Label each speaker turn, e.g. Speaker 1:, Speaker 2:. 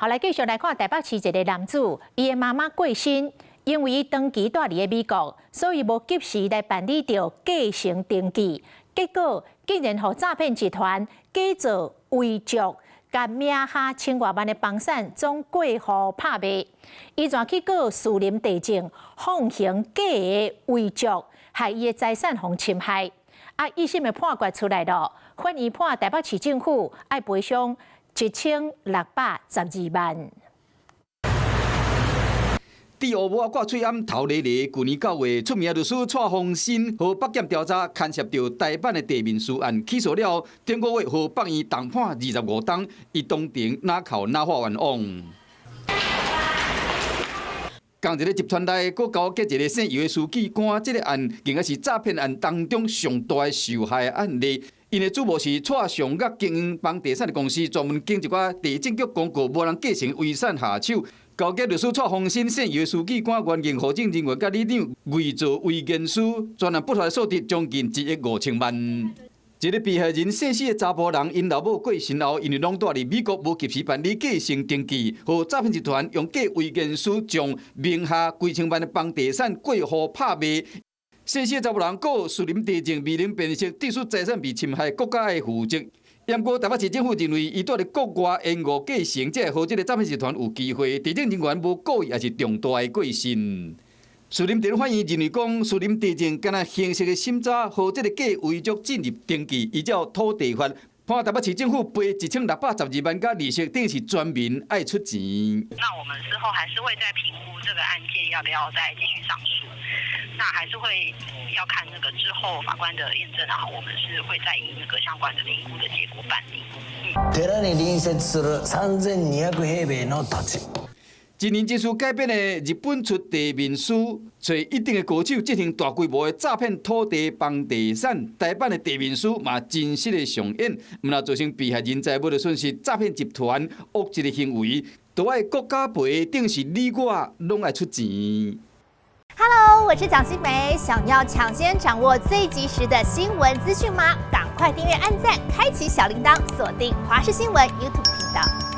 Speaker 1: 后来继续来看台北市一个男子，伊的妈妈过身，因为伊长期住伫美国，所以无及时来办理着继承登记，结果竟然互诈骗集团假造遗嘱，甲名下千外万的房产总过户拍卖，伊全去告士林地政放行假的遗嘱，害伊的财产互侵害。一审的判决出来了，法院判台北市政府要赔偿1612万。
Speaker 2: 伫乌毛挂喙暗头咧咧，去年9月，出名律师蔡宏新和北检调查牵涉到台版的地面书案，起诉了。中5月和北院重判25档，伊当庭拿靠拿法冤枉。同一个集团内，佫交结一个姓尤的书记官，这个案竟然是诈骗案当中上大的受害案例。因的主谋是蔡尚岳经营房地产的公司，专门经一寡地政局公告无人继承遗产下手。交结律师蔡宏新姓尤的书记官，原认行政人员甲里长伪造违建书，专案不法所得将近1亿5千万。一个被害人姓氏的查甫人，因老母过身后，因为拢住伫美国，无及时办理继承登记，和诈骗集团用假违建书将名下几千万的房地产过户拍卖。姓氏的查甫人告士林地政未能辨识特殊财产被侵害，国家的负责。不过台北市政府认为，伊住伫国外延误继承，才会和这个诈骗集团有机会。地政人员无故意，也是重大的过失。士林地方法院认为讲，士林地政敢若形式的审查，和这个假遗嘱进入登记，依照土地法判台北市政府赔1612万加利息，等于是全民爱出钱。
Speaker 3: 那我们事后还是会再评估这个案件要不要再继续上诉，那还是会要看那个之后法官的验证，然后我们是会再以那个相关的评估的结果办理。
Speaker 4: 寺に隣接する3200平米の土地。
Speaker 2: 今年技术改变的日本出地面书，找一定的高手进行大规模的诈骗土地、房地产。台版的地面书嘛真实的上演，毋但造成被害人财物的损失，诈骗集团恶质的行为，都爱国家赔，等是你我拢爱出钱。
Speaker 5: Hello， 我是蒋欣梅，想要抢先掌握最及时的新闻资讯吗？赶快订阅、按赞、开启小铃铛，锁定华视新闻 YouTube 频道。